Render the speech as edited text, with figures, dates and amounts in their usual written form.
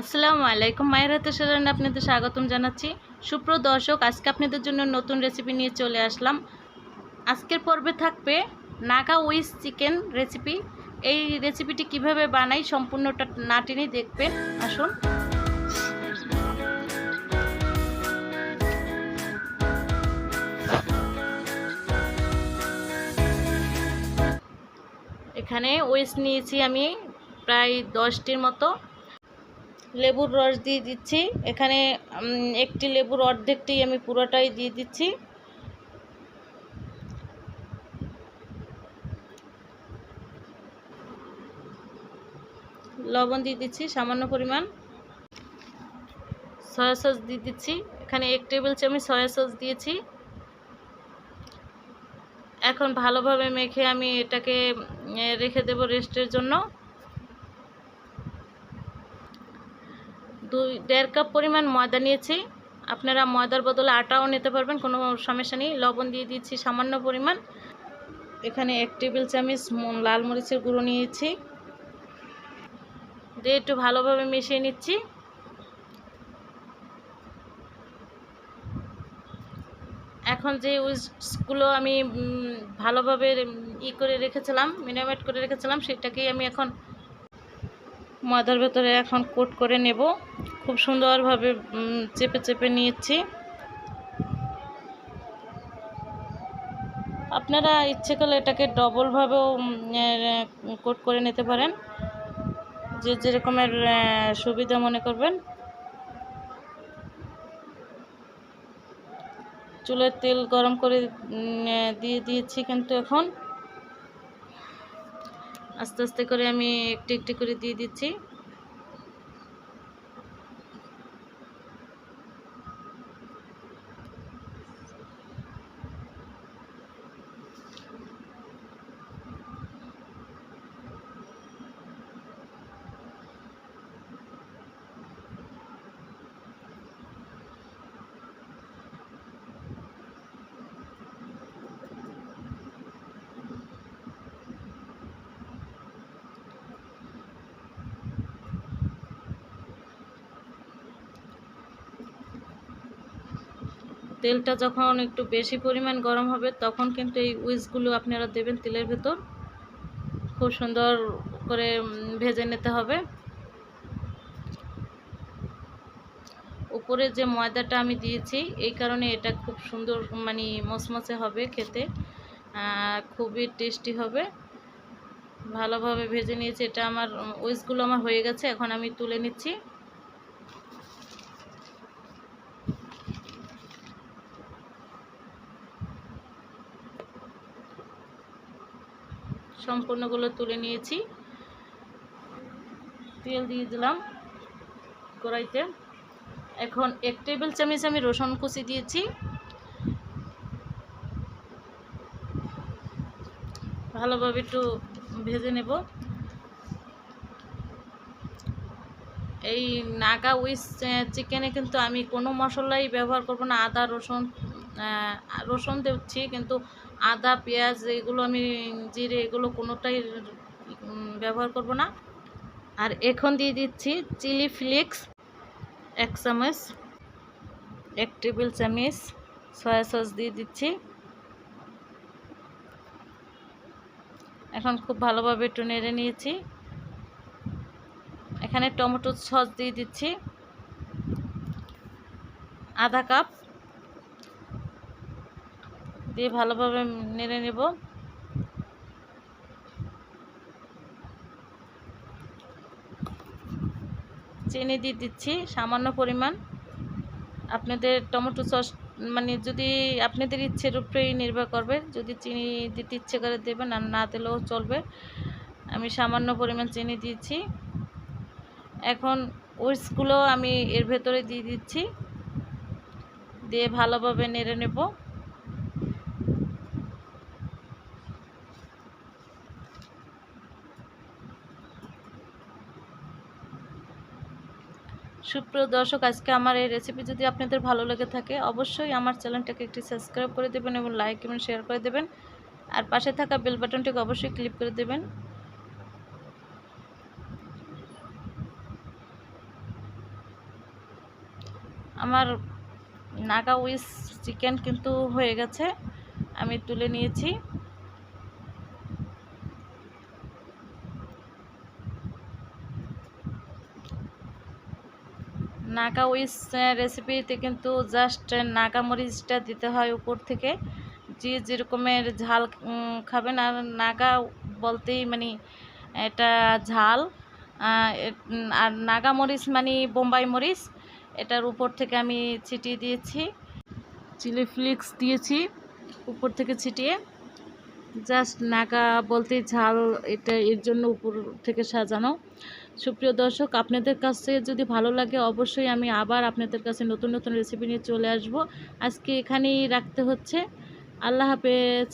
আসসালামু আলাইকুম, মায়ের হাতের রান্না আপনাদের স্বাগতম জানাচ্ছি। সুপ্রিয় দর্শক, আজকে আপনাদের জন্য নতুন রেসিপি নিয়ে চলে আসলাম। আজকের পর্বে থাকবে নাগা উইথ চিকেন রেসিপি। এই রেসিপিটি কিভাবে বানাই সম্পূর্ণটা না টেনে দেখবেন। আসুন। এখানে ওয়েস্ট নিয়েছি আমি প্রায় 10টির মতো। লেবুর রস দিয়ে দিচ্ছি। এখানে একটি লেবুর অর্ধেকটি আমি পুরোটাই দিয়ে দিচ্ছি। লবণ দিয়ে দিচ্ছি সামান্য পরিমাণ। সয়া সস দিয়ে দিচ্ছি। এখানে 1 টেবিল চামচ সয়া সস দিয়েছি। এখন ভালোভাবে মেখে আমি এটাকে রেখে দেব রেস্টের জন্য। 1.5 কাপ পরিমাণ ময়দা নিয়েছি। আপনারা ময়দার বদলে আটাও নিতে পারবেন, কোনো সমস্যা নেই। লবণ দিয়ে দিচ্ছি সামান্য পরিমাণ। এখানে 1 টেবিল চামচ লাল মরিচের গুঁড়ো নিয়েছি, দিয়ে একটু ভালোভাবে মিশিয়ে নিচ্ছি। এখন যে উইস্কগুলো আমি ভালোভাবে করে রেখেছিলাম, মিনিমেট করে রেখেছিলাম, সেটাকেই আমি এখন ময়দার ভেতরে এখন কোট করে নেব। খুব সুন্দরভাবে চেপে চেপে নিয়েছি। আপনারা ইচ্ছে করলে এটাকে ডবলভাবেও কোট করে নিতে পারেন, যে যেরকমের সুবিধা মনে করবেন। চুলায় তেল গরম করে দিয়ে দিয়েছি, কিন্তু এখন আস্তে আস্তে করে আমি একটু একটু করে দিয়ে দিচ্ছি। তেলটা যখন একটু বেশি পরিমাণ গরম হবে, তখন কিন্তু এই উইচগুলো আপনারা দেবেন তেলের ভেতর। খুব সুন্দর করে ভেজে নিতে হবে। উপরে যে ময়দাটা আমি দিয়েছি, এই কারণে এটা খুব সুন্দর মানে মচমচে হবে খেতে, খুবই টেস্টি হবে। ভালোভাবে ভেজে নিয়েছি। এটা আমার উইচগুলো আমার হয়ে গেছে, এখন আমি তুলে নিচ্ছি। সম্পূর্ণগুলো তুলে নিয়েছি। তেল দিয়ে দিলাম কড়াইতে। এখন 1 টেবিল চামচ আমি রসুন কুচি দিয়েছি। ভালোভাবে একটু ভেজে নেব। এই নাগা উইথ চিকেনে কিন্তু আমি কোনো মশলাই ব্যবহার করব না। আদা রসুন দিচ্ছি, কিন্তু আদা পেঁয়াজ এগুলো আমি জিরে এগুলো কোনোটাই ব্যবহার করব না। আর এখন দিয়ে দিচ্ছি চিলি ফ্লেক্স 1 চামচ, 1 টেবিল চামচ সয়া সস দিয়ে দিচ্ছি। এখন খুব ভালোভাবে একটু নেড়ে নিয়েছি। এখানে টমেটো সস দিয়ে দিচ্ছি আধা কাপ, দিয়ে ভালোভাবে নেড়ে নেব। চিনি দিয়ে দিচ্ছি সামান্য পরিমাণ। আপনাদের টমেটো সস মানে যদি আপনাদের ইচ্ছের উপরেই নির্ভর করবে, যদি চিনি দিতে ইচ্ছে করে দেবেন, আর না দিলেও চলবে। আমি সামান্য পরিমাণ চিনি দিয়েছি। এখন ওটসগুলো আমি এর ভেতরে দিয়ে দিচ্ছি, দিয়ে ভালোভাবে নেড়ে নেব। সুপ্রিয় দর্শক, আজকে আমার এই রেসিপি যদি আপনাদের ভালো লেগে থাকে, অবশ্যই আমার চ্যানেলটাকে একটি সাবস্ক্রাইব করে দেবেন এবং লাইক এবং শেয়ার করে দেবেন। আর পাশে থাকা বেল বাটনটিকে অবশ্যই ক্লিক করে দেবেন। আমার নাগা উইস চিকেন কিন্তু হয়ে গেছে, আমি তুলে নিয়েছি। নাগা উইস রেসিপিতে কিন্তু জাস্ট নাগা মরিচটা দিতে হয় উপর থেকে, যে যেরকমের ঝাল খাবেন। আর নাগা বলতেই মানে এটা ঝাল, আর নাগা মরিচ মানে বোম্বাই মরিচ, এটার উপর থেকে আমি ছিটিয়ে দিয়েছি, চিলি ফ্লেক্স দিয়েছি উপর থেকে ছিটিয়ে। জাস্ট নাগা বলতেই ঝাল, এটা এর জন্য উপর থেকে সাজানো। সুপ্রিয় দর্শক, আপনাদের কাছে যদি ভালো লাগে অবশ্যই আমি আবার আপনাদের কাছে নতুন নতুন রেসিপি নিয়ে চলে আসব। আজকে এখানেই রাখতে হচ্ছে। আল্লাহ হাফেজ।